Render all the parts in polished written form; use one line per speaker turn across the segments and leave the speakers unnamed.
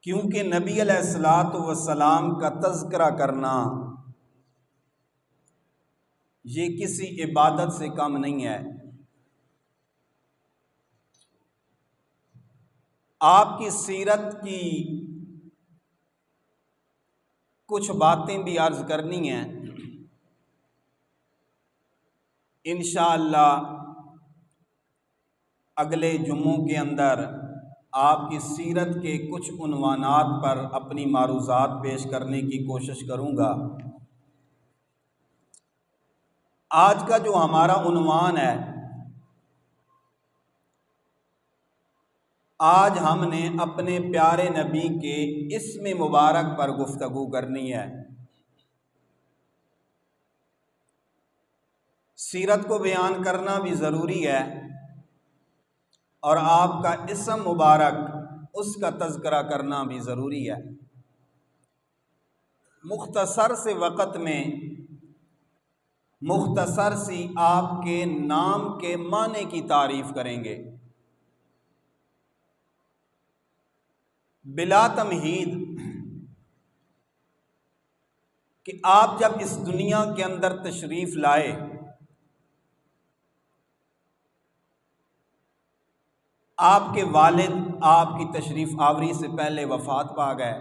کیونکہ نبی علیہ الصلوۃ والسلام کا تذکرہ کرنا یہ کسی عبادت سے کم نہیں ہے۔ آپ کی سیرت کی کچھ باتیں بھی عرض کرنی ہیں انشاءاللہ۔ اگلے جمعوں کے اندر آپ کی سیرت کے کچھ عنوانات پر اپنی معروضات پیش کرنے کی کوشش کروں گا۔ آج کا جو ہمارا عنوان ہے، آج ہم نے اپنے پیارے نبی کے اسم مبارک پر گفتگو کرنی ہے۔ سیرت کو بیان کرنا بھی ضروری ہے اور آپ کا اسم مبارک اس کا تذکرہ کرنا بھی ضروری ہے۔ مختصر سے وقت میں مختصر سی آپ کے نام کے معنی کی تعریف کریں گے بلا تمہید، کہ آپ جب اس دنیا کے اندر تشریف لائے آپ کے والد آپ کی تشریف آوری سے پہلے وفات پا گئے،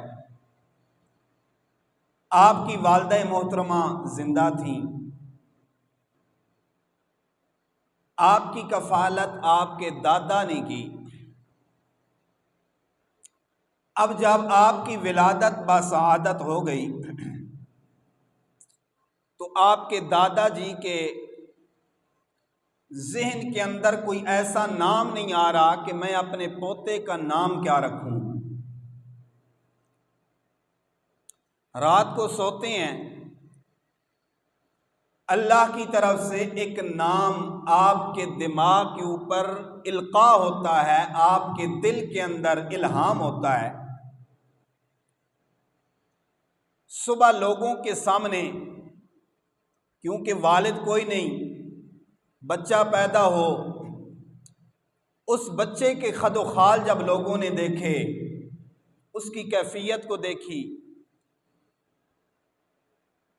آپ کی والدہ محترمہ زندہ تھیں، آپ کی کفالت آپ کے دادا نے کی۔ اب جب آپ کی ولادت باسعادت ہو گئی تو آپ کے دادا جی کے ذہن کے اندر کوئی ایسا نام نہیں آ رہا کہ میں اپنے پوتے کا نام کیا رکھوں۔ رات کو سوتے ہیں، اللہ کی طرف سے ایک نام آپ کے دماغ کے اوپر القاء ہوتا ہے، آپ کے دل کے اندر الہام ہوتا ہے۔ صبح لوگوں کے سامنے، کیونکہ والد کوئی نہیں، بچہ پیدا ہو، اس بچے کے خد و خال جب لوگوں نے دیکھے، اس کی کیفیت کو دیکھی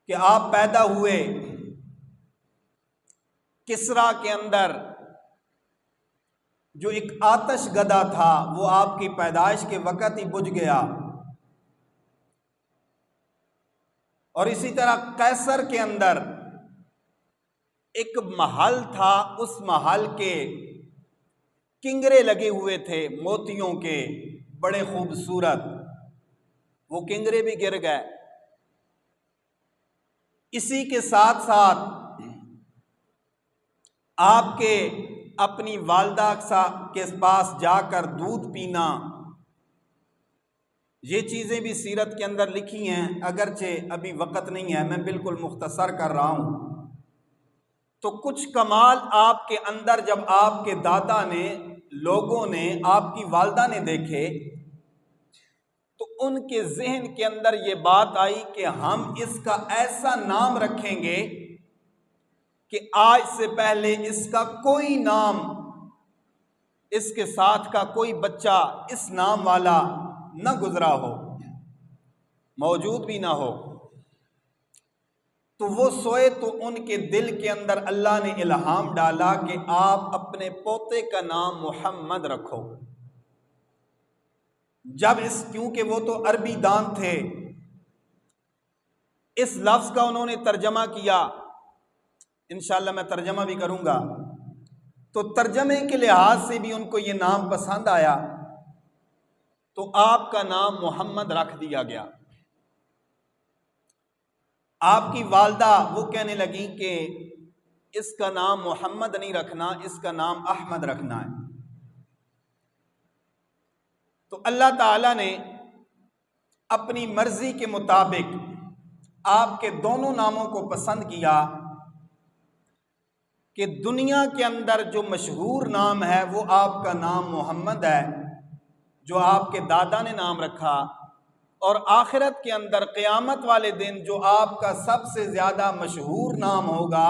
کہ آپ پیدا ہوئے، کسرا کے اندر جو ایک آتش گدا تھا وہ آپ کی پیدائش کے وقت ہی بجھ گیا، اور اسی طرح قیصر کے اندر ایک محل تھا، اس محل کے کنگرے لگے ہوئے تھے موتیوں کے بڑے خوبصورت، وہ کنگرے بھی گر گئے۔ اسی کے ساتھ ساتھ آپ کے اپنی والدہ کے پاس جا کر دودھ پینا، یہ چیزیں بھی سیرت کے اندر لکھی ہیں، اگرچہ ابھی وقت نہیں ہے، میں بالکل مختصر کر رہا ہوں۔ تو کچھ کمال آپ کے اندر جب آپ کے دادا نے، لوگوں نے، آپ کی والدہ نے دیکھے تو ان کے ذہن کے اندر یہ بات آئی کہ ہم اس کا ایسا نام رکھیں گے کہ آج سے پہلے اس کا کوئی نام، اس کے ساتھ کا کوئی بچہ اس نام والا نہ گزرا ہو، موجود بھی نہ ہو۔ تو وہ سوئے تو ان کے دل کے اندر اللہ نے الہام ڈالا کہ آپ اپنے پوتے کا نام محمد رکھو۔ جب کیونکہ وہ تو عربی دان تھے، اس لفظ کا انہوں نے ترجمہ کیا، انشاءاللہ میں ترجمہ بھی کروں گا، تو ترجمے کے لحاظ سے بھی ان کو یہ نام پسند آیا، تو آپ کا نام محمد رکھ دیا گیا۔ آپ کی والدہ وہ کہنے لگی کہ اس کا نام محمد نہیں رکھنا، اس کا نام احمد رکھنا ہے۔ تو اللہ تعالیٰ نے اپنی مرضی کے مطابق آپ کے دونوں ناموں کو پسند کیا کہ دنیا کے اندر جو مشہور نام ہے وہ آپ کا نام محمد ہے، جو آپ کے دادا نے نام رکھا، اور آخرت کے اندر قیامت والے دن جو آپ کا سب سے زیادہ مشہور نام ہوگا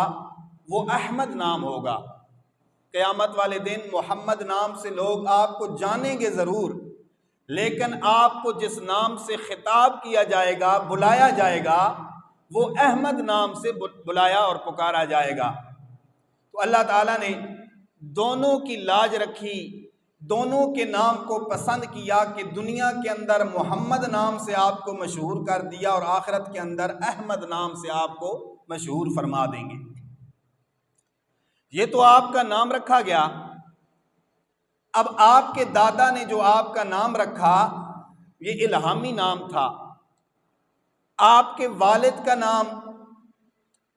وہ احمد نام ہوگا۔ قیامت والے دن محمد نام سے لوگ آپ کو جانیں گے ضرور، لیکن آپ کو جس نام سے خطاب کیا جائے گا، بلایا جائے گا، وہ احمد نام سے بلایا اور پکارا جائے گا۔ تو اللہ تعالیٰ نے دونوں کی لاج رکھی، دونوں کے نام کو پسند کیا کہ دنیا کے اندر محمد نام سے آپ کو مشہور کر دیا اور آخرت کے اندر احمد نام سے آپ کو مشہور فرما دیں گے۔ یہ تو آپ کا نام رکھا گیا۔ اب آپ کے دادا نے جو آپ کا نام رکھا یہ الہامی نام تھا۔ آپ کے والد کا نام،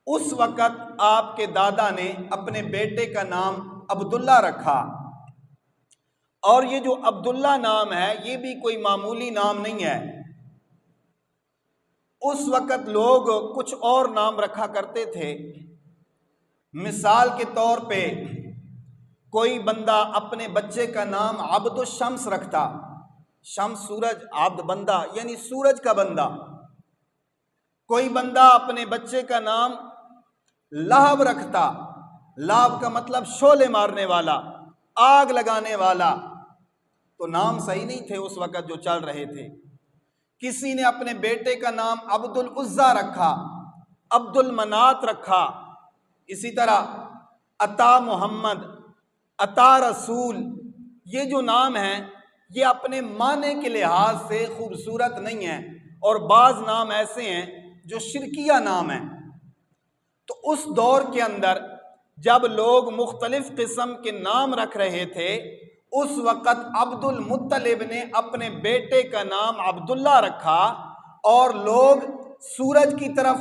اس وقت آپ کے دادا نے اپنے بیٹے کا نام عبداللہ رکھا، اور یہ جو عبداللہ نام ہے یہ بھی کوئی معمولی نام نہیں ہے۔ اس وقت لوگ کچھ اور نام رکھا کرتے تھے۔ مثال کے طور پہ کوئی بندہ اپنے بچے کا نام عبد الشمس رکھتا، شمس سورج، عبد بندہ یعنی سورج کا بندہ۔ کوئی بندہ اپنے بچے کا نام لہب رکھتا، لہب کا مطلب شعلے مارنے والا، آگ لگانے والا۔ تو نام صحیح نہیں تھے اس وقت جو چل رہے تھے۔ کسی نے اپنے بیٹے کا نام عبد العزیٰ رکھا، عبد المنات رکھا، اسی طرح عطا محمد، عطا رسول۔ یہ جو نام ہیں یہ اپنے معنی کے لحاظ سے خوبصورت نہیں ہیں، اور بعض نام ایسے ہیں جو شرکیہ نام ہیں۔ تو اس دور کے اندر جب لوگ مختلف قسم کے نام رکھ رہے تھے، اس وقت عبد المطلب نے اپنے بیٹے کا نام عبداللہ رکھا، اور لوگ سورج کی طرف،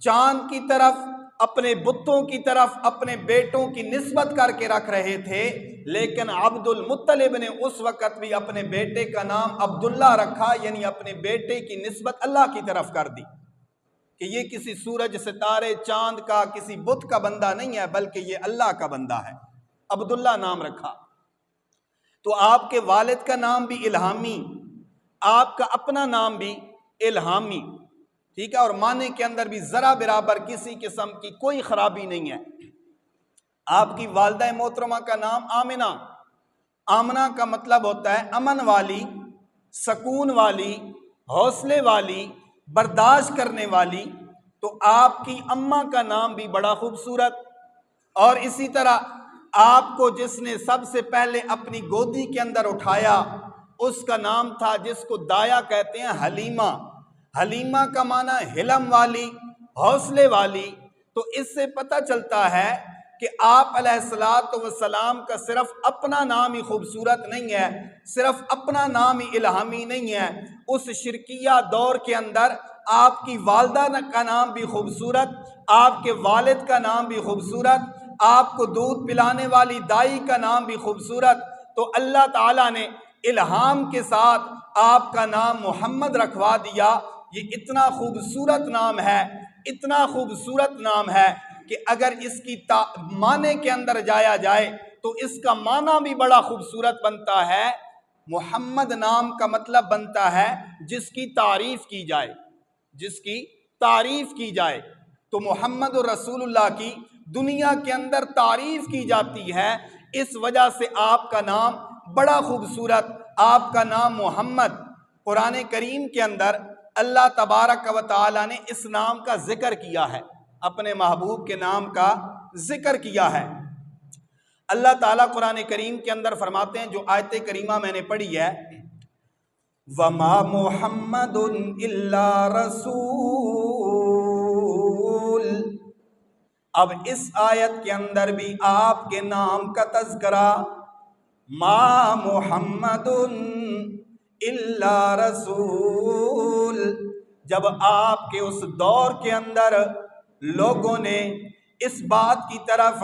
چاند کی طرف، اپنے بتوں کی طرف اپنے بیٹوں کی نسبت کر کے رکھ رہے تھے۔ لیکن عبد المطلب نے اس وقت بھی اپنے بیٹے کا نام عبداللہ رکھا، یعنی اپنے بیٹے کی نسبت اللہ کی طرف کر دی کہ یہ کسی سورج، ستارے، چاند کا، کسی بت کا بندہ نہیں ہے، بلکہ یہ اللہ کا بندہ ہے۔ عبداللہ نام رکھا۔ تو آپ کے والد کا نام بھی الہامی، آپ کا اپنا نام بھی الہامی، ٹھیک ہے، اور معنی کے اندر بھی ذرا برابر کسی قسم کی کوئی خرابی نہیں ہے۔ آپ کی والدہ محترمہ کا نام آمنہ، آمنہ کا مطلب ہوتا ہے امن والی، سکون والی، حوصلے والی، برداشت کرنے والی۔ تو آپ کی اماں کا نام بھی بڑا خوبصورت۔ اور اسی طرح آپ کو جس نے سب سے پہلے اپنی گودی کے اندر اٹھایا اس کا نام تھا، جس کو دایا کہتے ہیں، حلیمہ۔ حلیمہ کا معنی حلم والی، حوصلے والی۔ تو اس سے پتہ چلتا ہے کہ آپ علیہ السلام کا صرف اپنا نام ہی خوبصورت نہیں ہے، صرف اپنا نام ہی الہامی نہیں ہے، اس شرکیہ دور کے اندر آپ کی والدہ کا نام بھی خوبصورت، آپ کے والد کا نام بھی خوبصورت، آپ کو دودھ پلانے والی دائی کا نام بھی خوبصورت۔ تو اللہ تعالیٰ نے الہام کے ساتھ آپ کا نام محمد رکھوا دیا۔ یہ اتنا خوبصورت نام ہے، اتنا خوبصورت نام ہے کہ اگر اس کی معنی کے اندر جایا جائے تو اس کا معنی بھی بڑا خوبصورت بنتا ہے۔ محمد نام کا مطلب بنتا ہے جس کی تعریف کی جائے، جس کی تعریف کی جائے۔ تو محمد رسول اللہ کی دنیا کے اندر تعریف کی جاتی ہے، اس وجہ سے آپ کا نام بڑا خوبصورت، آپ کا نام محمد۔ قرآن کریم کے اندر اللہ تبارک و تعالی نے اس نام کا ذکر کیا ہے، اپنے محبوب کے نام کا ذکر کیا ہے۔ اللہ تعالیٰ قرآن کریم کے اندر فرماتے ہیں، جو آیت کریمہ میں نے پڑھی ہے، وَمَا مُحَمَّدٌ إِلَّا رَسُولٌ۔ اب اس آیت کے اندر بھی آپ کے نام کا تذکرہ، ما محمد الا رسول۔ جب آپ کے اس دور کے اندر لوگوں نے اس بات کی طرف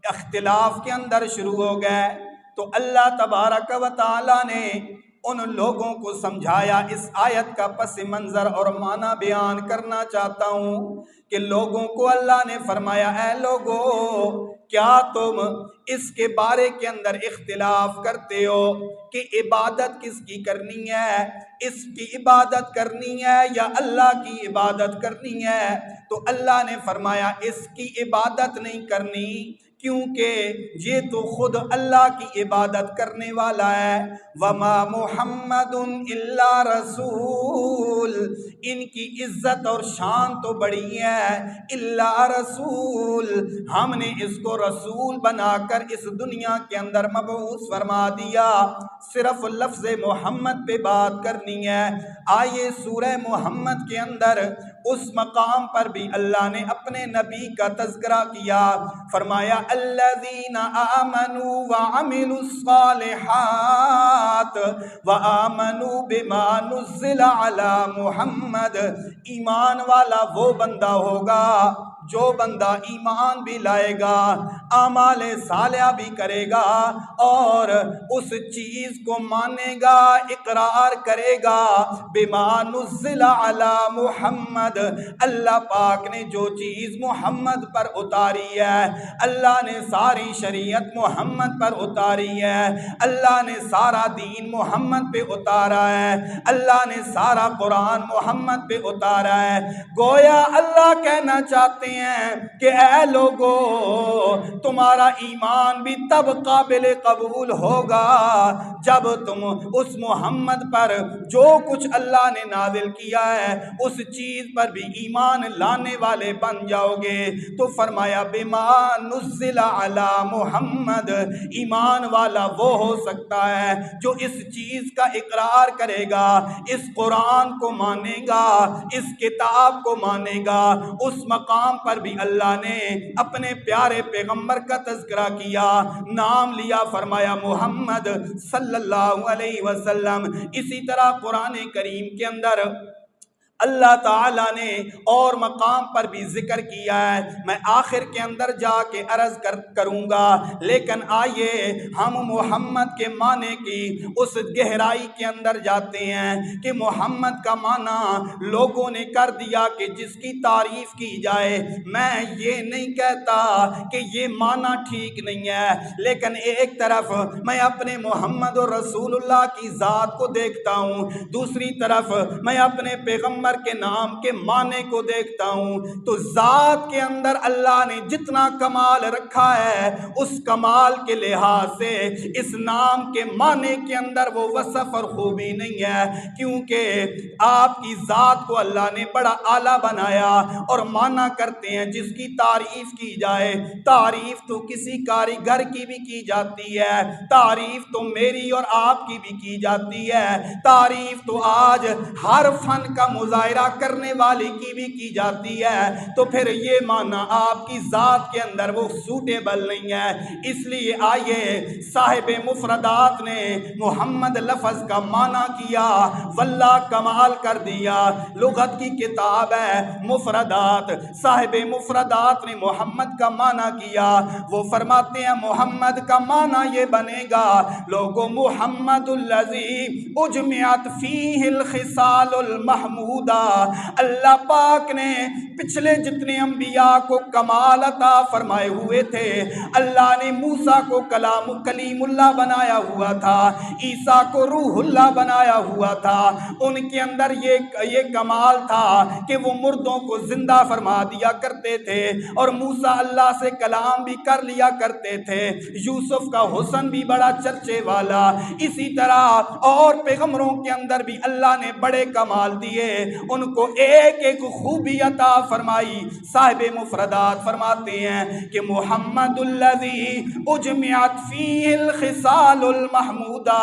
اختلاف کے اندر شروع ہو گئے تو اللہ تبارک و تعالی نے ان لوگوں کو سمجھایا۔ اس آیت کا پس منظر اور معنی بیان کرنا چاہتا ہوں کہ لوگوں کو اللہ نے فرمایا، اے لوگو، کیا تم اس کے بارے کے اندر اختلاف کرتے ہو کہ عبادت کس کی کرنی ہے؟ اس کی عبادت کرنی ہے یا اللہ کی عبادت کرنی ہے؟ تو اللہ نے فرمایا اس کی عبادت نہیں کرنی، کیونکہ یہ تو خود اللہ کی عبادت کرنے والا ہے۔ وما محمد الا رسول، ان کی عزت اور شان تو بڑی ہے، الا رسول، ہم نے اس کو رسول بنا کر اس دنیا کے اندر مبعوث فرما دیا، صرف لفظ محمد پہ بات کرنی ہے۔ آئیے سورہ محمد کے اندر اس مقام پر بھی اللہ نے اپنے نبی کا تذکرہ کیا، فرمایا الذین آمنوا وعملوا الصالحات وآمنوا بما نزل علی محمد، ایمان والا وہ بندہ ہوگا جو بندہ ایمان بھی لائے گا، اعمال صالحہ بھی کرے گا اور اس چیز کو مانے گا، اقرار کرے گا، بما نزل علی محمد، اللہ پاک نے جو چیز محمد پر اتاری ہے، اللہ نے ساری شریعت محمد پر اتاری ہے، اللہ نے سارا دین محمد پہ اتارا ہے، اللہ نے سارا قرآن محمد پہ اتارا ہے۔ گویا اللہ کہنا چاہتے ہیں کہ اے لوگو، تمہارا ایمان بھی تب قابل قبول ہوگا جب تم اس محمد پر جو کچھ اللہ نے نازل کیا ہے اس چیز پر بھی ایمان لانے والے بن جاؤ گے۔ تو فرمایا بما نزل علی محمد، ایمان والا وہ ہو سکتا ہے جو اس چیز کا اقرار کرے گا، اس قرآن کو مانے گا، اس کتاب کو مانے گا۔ اس مقام پر بھی اللہ نے اپنے پیارے پیغمبر کا تذکرہ کیا، نام لیا، فرمایا محمد صلی اللہ علیہ وسلم۔ اسی طرح قرآن کریم کے اندر اللہ تعالیٰ نے اور مقام پر بھی ذکر کیا ہے، میں آخر کے اندر جا کے عرض کروں گا، لیکن آئیے ہم محمد کے معنی کی اس گہرائی کے اندر جاتے ہیں کہ محمد کا معنی لوگوں نے کر دیا کہ جس کی تعریف کی جائے۔ میں یہ نہیں کہتا کہ یہ معنی ٹھیک نہیں ہے، لیکن ایک طرف میں اپنے محمد اور رسول اللہ کی ذات کو دیکھتا ہوں، دوسری طرف میں اپنے پیغمبر کے نام کے معنی کو دیکھتا ہوں، تو ذات کے اندر اللہ نے جتنا کمال رکھا ہے اس کمال کے لحاظ سے اس نام کے معنی کے اندر وہ وصف اور خوبی نہیں ہے، کیونکہ آپ کی ذات کو اللہ نے بڑا اعلیٰ بنایا اور معنی کرتے ہیں جس کی تعریف کی جائے۔ تعریف تو کسی کاریگر کی بھی کی جاتی ہے، تعریف تو میری اور آپ کی بھی کی جاتی ہے، تعریف تو آج ہر فن کا مظاہرہ کرنے والی کی بھی کی جاتی ہے، تو پھر یہ معنی آپ کی ذات کے اندر وہ سوٹیبل نہیں ہے۔ اس لیے آئیے صاحب مفردات نے محمد لفظ کا معنی کیا، واللہ کمال کر دیا، لغت کی کتاب ہے مفردات، صاحب مفردات نے محمد کا معنی کیا، وہ فرماتے ہیں محمد کا معنی یہ بنے گا، لوگوں محمد الذی اجمعت فیہ الخصال المحمودہ، اللہ پاک نے پچھلے جتنے انبیاء کو کمال عطا فرمائے ہوئے تھے، اللہ نے موسیٰ کو کلیم اللہ بنایا ہوا تھا، عیسیٰ کو روح اللہ بنایا ہوا تھا، ان کے اندر یہ کمال تھا کہ وہ مردوں کو زندہ فرما دیا کرتے تھے اور موسیٰ اللہ سے کلام بھی کر لیا کرتے تھے، یوسف کا حسن بھی بڑا چرچے والا، اسی طرح اور پیغمبروں کے اندر بھی اللہ نے بڑے کمال دیے، ان کو ایک ایک خوبی عطا فرمائی۔ صاحب مفردات فرماتے ہیں کہ محمد الذی اجمعت فیہ الخصال المحمودہ،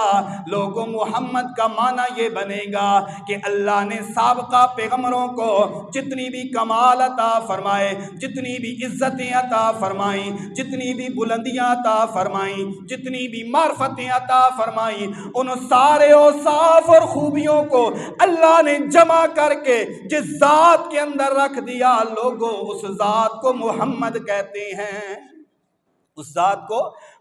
لوگوں محمد کا معنی یہ بنے گا کہ اللہ نے سابقہ پیغمبروں کو جتنی بھی کمال عطا فرمائے، جتنی بھی عزتیں عطا فرمائیں، جتنی بھی بلندیاں عطا فرمائیں، جتنی بھی معرفتیں عطا فرمائیں، ان سارے اوصاف اور خوبیوں کو اللہ نے جمع کر کے جس ذات کے اندر رکھ دیا، لوگوں اس ذات کو محمد کہتے ہیں، اس ذات کو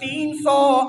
300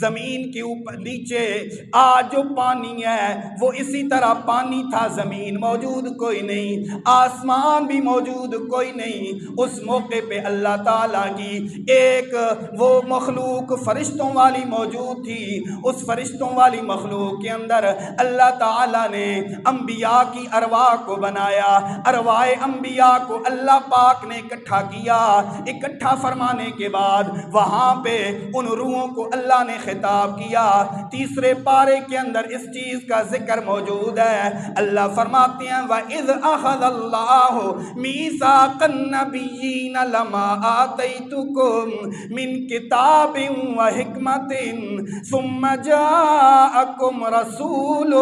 زمین کے اوپر نیچے آج جو پانی ہے وہ اسی طرح پانی تھا، زمین موجود کوئی نہیں، آسمان بھی موجود کوئی نہیں۔ اس موقع پہ اللہ تعالیٰ کی ایک وہ مخلوق فرشتوں والی موجود تھی، اس فرشتوں والی مخلوق کے اندر اللہ تعالیٰ نے انبیاء کی ارواح کو بنایا، ارواح انبیاء کو اللہ پاک نے اکٹھا کیا، اکٹھا فرمانے کے بعد وہاں پہ ان روحوں کو اللہ نے خطاب کیا۔ تیسرے پارے کے اندر اس چیز کا ذکر موجود ہے، اللہ فرماتے ہیں وَإِذْ أَخَذَ اللَّهُ مِيثَاقَ النَّبِيِّينَ لَمَا آتَيْتُكُم مِّن كِتَابٍ وَحِكْمَةٍ ثُمَّ جَاءَكُمْ رَسُولٌ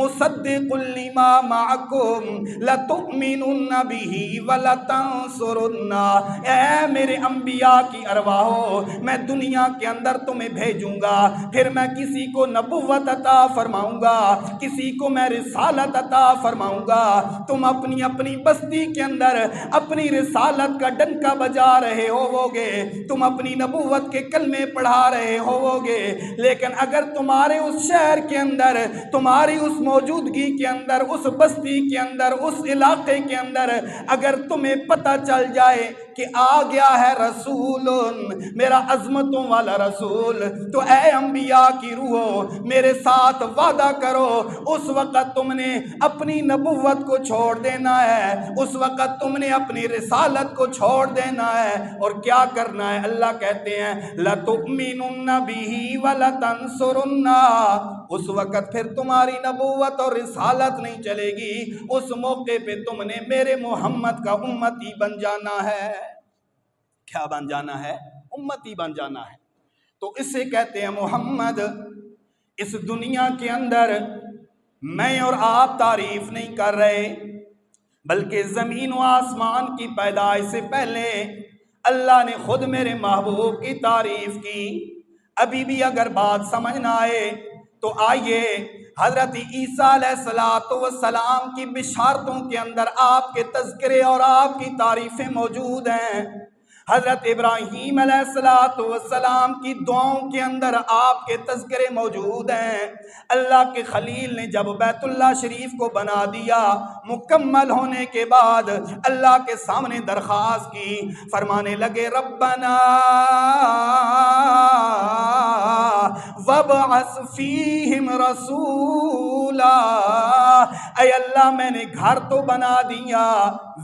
مُصَدِّقٌ لِّمَا مَعَكُمْ لَتُؤْمِنُنَّ بِهِ وَلَتَنصُرُنَّهُ۔ اے میرے انبیاء کی ارواحو، میں دنیا کے اندر تمہیں بھیجوں گا، پھر میں کسی کو نبوت عطا فرماؤں گا، کسی کو میں رسالت عطا فرماؤں گا، تم اپنی اپنی بستی کے اندر اپنی رسالت کا ڈنکا بجا رہے ہووگے، تم اپنی نبوت کے کلمے پڑھا رہے ہووگے، لیکن اگر تمہارے اس شہر کے اندر، تمہاری اس موجودگی کے اندر، اس بستی کے اندر، اس علاقے کے اندر اگر تمہیں پتہ چل جائے کہ آ گیا ہے رسول، میرا عظمتوں والا رسول، تو اے انبیاء کی روحو میرے ساتھ وعدہ کرو، اس وقت تم نے اپنی نبوت کو چھوڑ دینا ہے، اس وقت تم نے اپنی رسالت کو چھوڑ دینا ہے، اور کیا کرنا ہے؟ اللہ کہتے ہیں لَتُؤْمِنُنَّ بِهِ وَلَتَنصُرُنَّهُ۔ اس وقت پھر تمہاری نبوت اور رسالت نہیں چلے گی، اس موقع پہ تم نے میرے محمد کا امتی بن جانا ہے۔ کیا بن جانا ہے؟ امتی بن جانا ہے۔ تو اسے کہتے ہیں محمد۔ اس دنیا کے اندر میں اور آپ تعریف نہیں کر رہے، بلکہ زمین و آسمان کی پیدائش سے پہلے اللہ نے خود میرے محبوب کی تعریف کی۔ ابھی بھی اگر بات سمجھ نہ آئے تو آئیے حضرت عیسیٰ علیہ السلام کی بشارتوں کے اندر آپ کے تذکرے اور آپ کی تعریفیں موجود ہیں۔ حضرت ابراہیم علیہ السلام کی دعاؤں کے اندر آپ کے تذکرے موجود ہیں۔ اللہ کے خلیل نے جب بیت اللہ شریف کو بنا دیا، مکمل ہونے کے بعد اللہ کے سامنے درخواست کی، فرمانے لگے ربنا وابعث فیہم رسولا، اے اللہ میں نے گھر تو بنا دیا،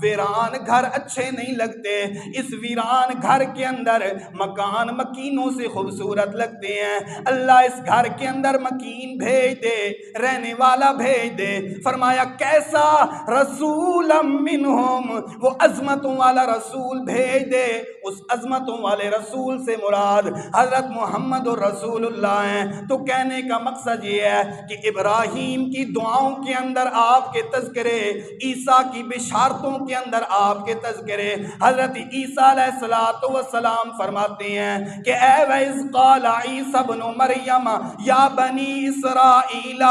ویران گھر اچھے نہیں لگتے، اس ویران گھر کے اندر مکان مکینوں سے خوبصورت لگتے ہیں، اللہ اس گھر کے اندر مکین بھیج دے، رہنے والا بھیج دے۔ فرمایا کیسا؟ رسول منہم، وہ عظمتوں والا رسول بھیج دے۔ اس عظمتوں والے رسول سے مراد حضرت محمد رسول اللہ ہیں۔ تو کہنے کا مقصد یہ ہے کہ ابراہیم کی دعاؤں کے اندر آپ کے تذکرے، عیسیٰ کی بشارتوں کے اندر آپ کے تذکرے، حضرت عیسیٰ علیہ السلام فرماتے ہیں کہ اے وَإِذْ قَالَ عِيسَى ابْنُ مَرْيَمَ يَا بَنِي إِسْرَائِيلَ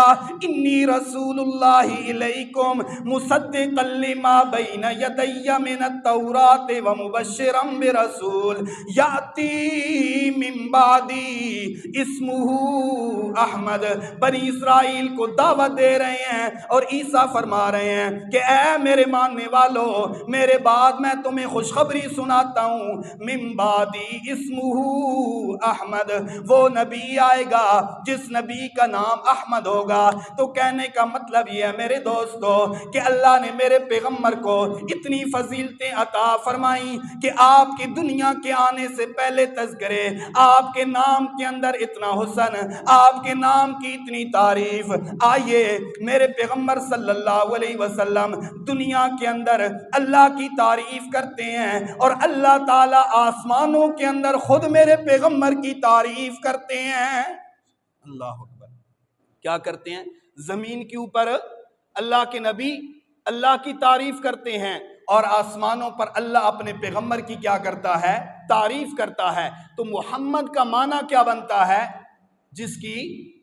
إِنِّي رَسُولُ اللَّهِ إِلَيْكُمْ مُصَدِّقًا لِمَا بَيْنَ يَدَيَّ مِنَ التَّوْرَاةِ وَمُبَشِّرًا بِرَسُولٍ يَأْتِي مِن بَعْدِي اسمہ احمد۔ بنی اسرائیل کو دعوت دے رہے ہیں اور عیسیٰ فرما رہے ہیں کہ اے میرے ماننے والو، میرے بعد میں تمہیں خوشخبری سناتا ہوں، من بعدی اسمہ احمد، وہ نبی آئے گا جس نبی کا نام احمد ہوگا۔ تو کہنے کا مطلب یہ ہے میرے دوستو کہ اللہ نے میرے پیغمبر کو اتنی فضیلتیں عطا فرمائیں کہ آپ کی دنیا کے آنے سے پہلے تذکرے، آپ کے نام کے اندر اتنا حسن، آپ کے نام کی اتنی تعریف۔ آئیے میرے پیغمبر صلی اللہ علیہ وسلم دنیا کے اندر اللہ کی تعریف کرتے ہیں، اور اللہ تعالیٰ آسمانوں کے اندر خود میرے پیغمبر کی تعریف کرتے ہیں۔ اللہ اکبر! کیا کرتے ہیں؟ زمین کے اوپر اللہ کے نبی اللہ کی تعریف کرتے ہیں، اور آسمانوں پر اللہ اپنے پیغمبر کی کیا کرتا ہے؟ تعریف کرتا ہے۔ تو محمد کا معنی کیا بنتا ہے؟ جس کی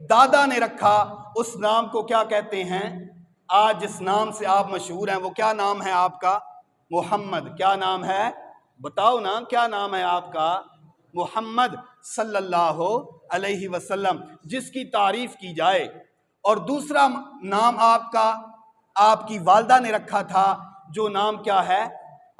دادا نے رکھا اس نام کو کیا کہتے ہیں؟ آج جس نام سے آپ مشہور ہیں وہ کیا نام ہے آپ کا؟ محمد۔ کیا نام ہے؟ بتاؤ نا، کیا نام ہے آپ کا؟ محمد صلی اللہ علیہ وسلم، جس کی تعریف کی جائے۔ اور دوسرا نام آپ کا آپ کی والدہ نے رکھا تھا، جو نام کیا ہے؟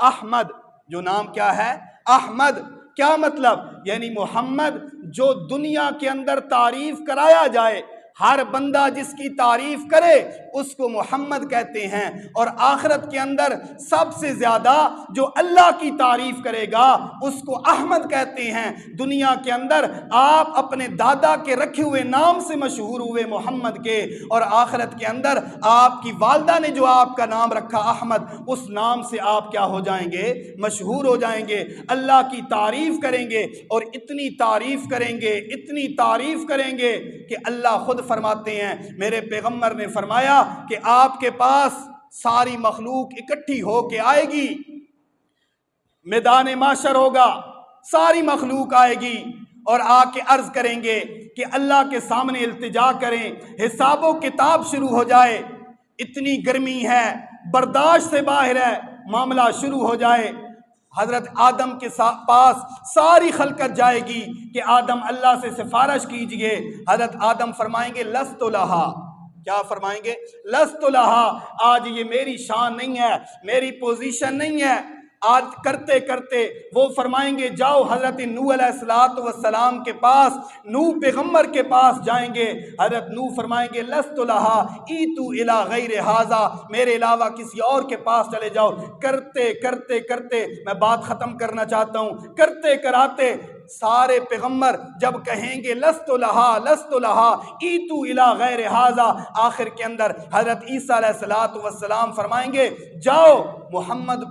احمد۔ جو نام کیا ہے؟ احمد۔ کیا مطلب؟ یعنی محمد جو دنیا کے اندر تعریف کرایا جائے، ہر بندہ جس کی تعریف کرے اس کو محمد کہتے ہیں، اور آخرت کے اندر سب سے زیادہ جو اللہ کی تعریف کرے گا اس کو احمد کہتے ہیں۔ دنیا کے اندر آپ اپنے دادا کے رکھے ہوئے نام سے مشہور ہوئے محمد کے، اور آخرت کے اندر آپ کی والدہ نے جو آپ کا نام رکھا احمد، اس نام سے آپ کیا ہو جائیں گے؟ مشہور ہو جائیں گے، اللہ کی تعریف کریں گے، اور اتنی تعریف کریں گے، اتنی تعریف کریں گے کہ اللہ خود فرماتے ہیں، میرے پیغمبر نے فرمایا کہ آپ کے پاس ساری مخلوق اکٹھی ہو کے آئے گی، میدان محشر ہوگا، ساری مخلوق آئے گی اور آ کے عرض کریں گے کہ اللہ کے سامنے التجا کریں، حساب و کتاب شروع ہو جائے، اتنی گرمی ہے، برداشت سے باہر ہے، معاملہ شروع ہو جائے۔ حضرت آدم کے پاس ساری خلقت جائے گی کہ آدم اللہ سے سفارش کیجئے۔ حضرت آدم فرمائیں گے لست لہا۔ کیا فرمائیں گے؟ لست لہا۔ آج یہ میری شان نہیں ہے، میری پوزیشن نہیں ہے۔ آج کرتے کرتے وہ فرمائیں گے جاؤ حضرت نوح علیہ السلام کے پاس، نوح پیغمبر کے پاس جائیں گے۔ حضرت نوح فرمائیں گے لست لہا ایتو الی غیر ھذا، میرے علاوہ کسی اور کے پاس چلے جاؤ۔ کرتے کرتے کرتے، میں بات ختم کرنا چاہتا ہوں، کرتے کراتے سارے پیغمبر جب کہیں گے لست لہا لست لہا ایتو الی غیر ھذا، آخر کے اندر حضرت عیسیٰ علیہ السلام فرمائیں گے جاؤ محمد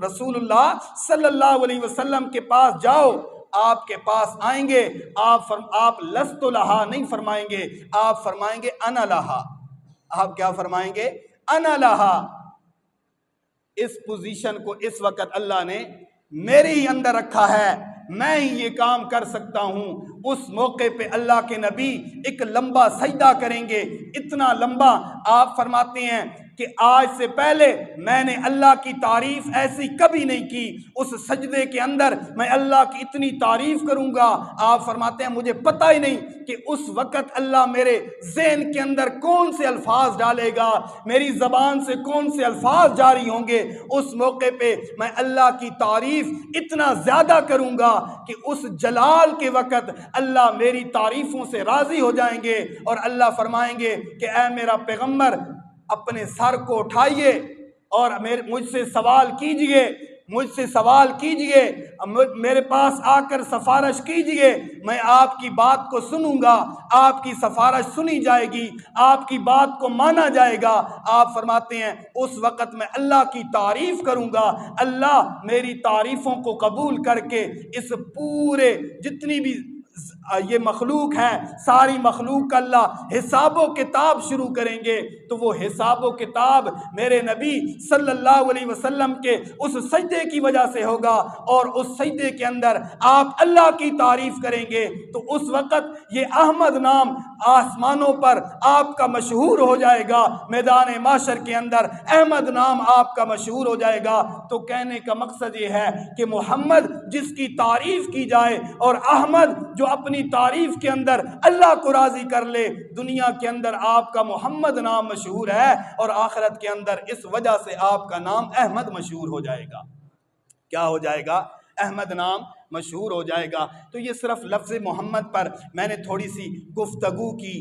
رسول اللہ صلی اللہ علیہ وسلم کے پاس جاؤ، آپ کے پاس آئیں گے، آپ لست لہا نہیں فرمائیں گے، آپ فرمائیں گے انا لہا۔ آپ کیا فرمائیں گے؟ انا لہا۔ اس پوزیشن کو اس وقت اللہ نے میرے ہی اندر رکھا ہے، میں ہی یہ کام کر سکتا ہوں۔ اس موقع پہ اللہ کے نبی ایک لمبا سجدہ کریں گے، اتنا لمبا، آپ فرماتے ہیں کہ آج سے پہلے میں نے اللہ کی تعریف ایسی کبھی نہیں کی، اس سجدے کے اندر میں اللہ کی اتنی تعریف کروں گا۔ آپ فرماتے ہیں مجھے پتہ ہی نہیں کہ اس وقت اللہ میرے ذہن کے اندر کون سے الفاظ ڈالے گا، میری زبان سے کون سے الفاظ جاری ہوں گے۔ اس موقع پہ میں اللہ کی تعریف اتنا زیادہ کروں گا کہ اس جلال کے وقت اللہ میری تعریفوں سے راضی ہو جائیں گے، اور اللہ فرمائیں گے کہ اے میرا پیغمبر اپنے سر کو اٹھائیے اور مجھ سے سوال کیجئے، مجھ سے سوال کیجئے، میرے پاس آ کر سفارش کیجئے، میں آپ کی بات کو سنوں گا، آپ کی سفارش سنی جائے گی، آپ کی بات کو مانا جائے گا۔ آپ فرماتے ہیں اس وقت میں اللہ کی تعریف کروں گا، اللہ میری تعریفوں کو قبول کر کے اس پورے جتنی بھی یہ مخلوق ہے، ساری مخلوق کا اللہ حساب و کتاب شروع کریں گے، تو وہ حساب و کتاب میرے نبی صلی اللہ علیہ وسلم کے اس سجدے کی وجہ سے ہوگا، اور اس سجدے کے اندر آپ اللہ کی تعریف کریں گے، تو اس وقت یہ احمد نام آسمانوں پر آپ کا مشہور ہو جائے گا، میدان محشر کے اندر احمد نام آپ کا مشہور ہو جائے گا۔ تو کہنے کا مقصد یہ ہے کہ محمد جس کی تعریف کی جائے، اور احمد جو اپنی تعریف کے اندر اللہ کو راضی کر لے، دنیا کے اندر آپ کا محمد نام مشہور ہے، اور آخرت کے اندر اس وجہ سے آپ کا نام احمد مشہور ہو جائے گا۔ کیا ہو جائے گا؟ احمد نام مشہور ہو جائے گا۔ تو یہ صرف لفظ محمد پر میں نے تھوڑی سی گفتگو کی،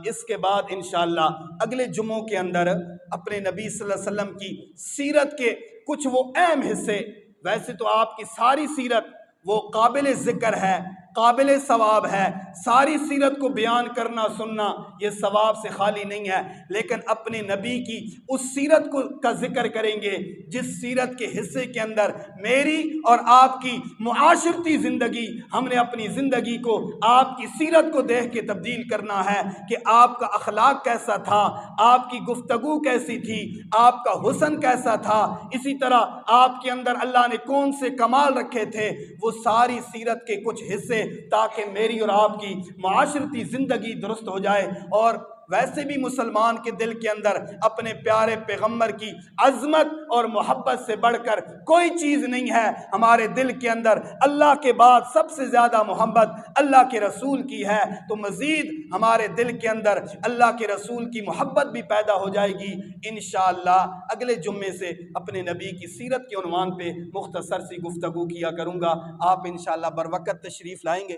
اس کے بعد انشاءاللہ اگلے جمعوں کے اندر اپنے نبی صلی اللہ علیہ وسلم کی سیرت کے کچھ وہ اہم حصے، ویسے تو آپ کی ساری سیرت وہ قابل ذکر ہے، قابل ثواب ہے، ساری سیرت کو بیان کرنا سننا یہ ثواب سے خالی نہیں ہے، لیکن اپنے نبی کی اس سیرت کا ذکر کریں گے جس سیرت کے حصے کے اندر میری اور آپ کی معاشرتی زندگی، ہم نے اپنی زندگی کو آپ کی سیرت کو دیکھ کے تبدیل کرنا ہے کہ آپ کا اخلاق کیسا تھا، آپ کی گفتگو کیسی تھی، آپ کا حسن کیسا تھا، اسی طرح آپ کے اندر اللہ نے کون سے کمال رکھے تھے، وہ ساری سیرت کے کچھ حصے تاکہ میری اور آپ کی معاشرتی زندگی درست ہو جائے۔ اور ویسے بھی مسلمان کے دل کے اندر اپنے پیارے پیغمبر کی عظمت اور محبت سے بڑھ کر کوئی چیز نہیں ہے۔ ہمارے دل کے اندر اللہ کے بعد سب سے زیادہ محبت اللہ کے رسول کی ہے، تو مزید ہمارے دل کے اندر اللہ کے رسول کی محبت بھی پیدا ہو جائے گی۔ انشاءاللہ اگلے جمعے سے اپنے نبی کی سیرت کے عنوان پہ مختصر سی گفتگو کیا کروں گا۔ آپ انشاءاللہ بروقت تشریف لائیں گے؟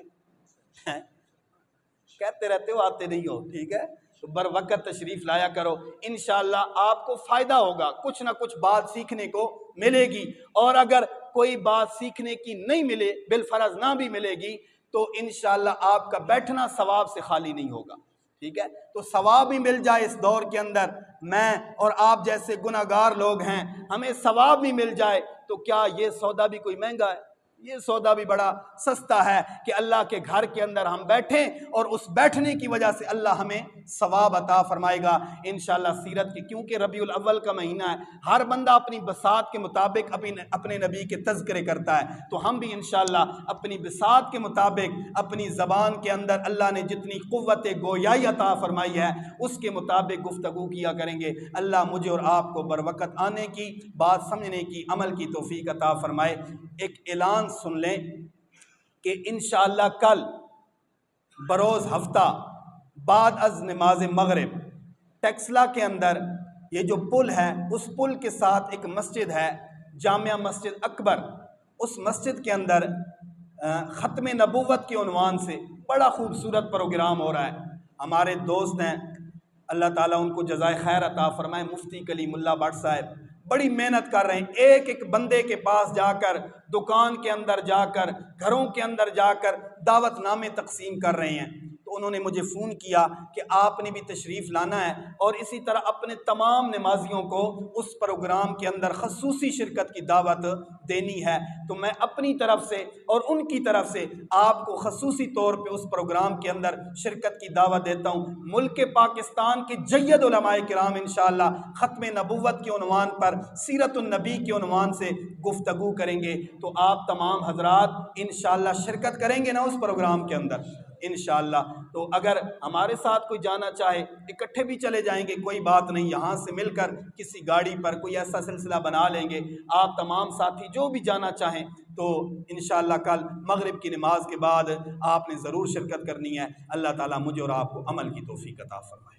کہتے رہتے ہو آتے نہیں ہو، ٹھیک ہے، تو بر وقت تشریف لایا کرو۔ انشاءاللہ آپ کو فائدہ ہوگا، کچھ نہ کچھ بات سیکھنے کو ملے گی، اور اگر کوئی بات سیکھنے کی نہیں ملے، بالفرض نہ بھی ملے گی، تو انشاءاللہ آپ کا بیٹھنا ثواب سے خالی نہیں ہوگا، ٹھیک ہے۔ تو ثواب بھی مل جائے اس دور کے اندر، میں اور آپ جیسے گناہگار لوگ ہیں، ہمیں ثواب بھی مل جائے، تو کیا یہ سودا بھی کوئی مہنگا ہے؟ یہ سودا بھی بڑا سستا ہے کہ اللہ کے گھر کے اندر ہم بیٹھیں اور اس بیٹھنے کی وجہ سے اللہ ہمیں ثواب عطا فرمائے گا انشاءاللہ سیرت کی، کیونکہ ربیع الاول کا مہینہ ہے، ہر بندہ اپنی بساط کے مطابق اپنے نبی کے تذکرے کرتا ہے، تو ہم بھی انشاءاللہ اپنی بساط کے مطابق اپنی زبان کے اندر اللہ نے جتنی قوت گویائی عطا فرمائی ہے اس کے مطابق گفتگو کیا کریں گے۔ اللہ مجھے اور آپ کو بر وقت آنے کی، بات سمجھنے کی، عمل کی توفیق عطا فرمائے۔ ایک اعلان سن لیں کہ انشاءاللہ کل بروز ہفتہ بعد از نماز مغرب ٹیکسلا کے اندر یہ جو پل ہے، اس پل کے ساتھ ایک مسجد ہے، جامعہ مسجد اکبر، اس مسجد کے اندر ختم نبوت کے عنوان سے بڑا خوبصورت پروگرام ہو رہا ہے۔ ہمارے دوست ہیں، اللہ تعالیٰ ان کو جزائے خیر عطا فرمائے، مفتی کلیم اللہ بٹ صاحب بڑی محنت کر رہے ہیں، ایک ایک بندے کے پاس جا کر، دکان کے اندر جا کر، گھروں کے اندر جا کر دعوت نامے تقسیم کر رہے ہیں۔ تو انہوں نے مجھے فون کیا کہ آپ نے بھی تشریف لانا ہے، اور اسی طرح اپنے تمام نمازیوں کو اس پروگرام کے اندر خصوصی شرکت کی دعوت دینی ہے۔ تو میں اپنی طرف سے اور ان کی طرف سے آپ کو خصوصی طور پہ اس پروگرام کے اندر شرکت کی دعوت دیتا ہوں۔ ملک پاکستان کے جید علماء کرام انشاءاللہ ختم نبوت کے عنوان پر، سیرت النبی کے عنوان سے گفتگو کریں گے، تو آپ تمام حضرات انشاءاللہ شرکت کریں گے نا اس پروگرام کے اندر انشاءاللہ۔ تو اگر ہمارے ساتھ کوئی جانا چاہے، اکٹھے بھی چلے جائیں گے، کوئی بات نہیں، یہاں سے مل کر کسی گاڑی پر کوئی ایسا سلسلہ بنا لیں گے۔ آپ تمام ساتھی جو بھی جانا چاہیں تو انشاءاللہ کل مغرب کی نماز کے بعد آپ نے ضرور شرکت کرنی ہے۔ اللہ تعالیٰ مجھے اور آپ کو عمل کی توفیق عطا فرمائے۔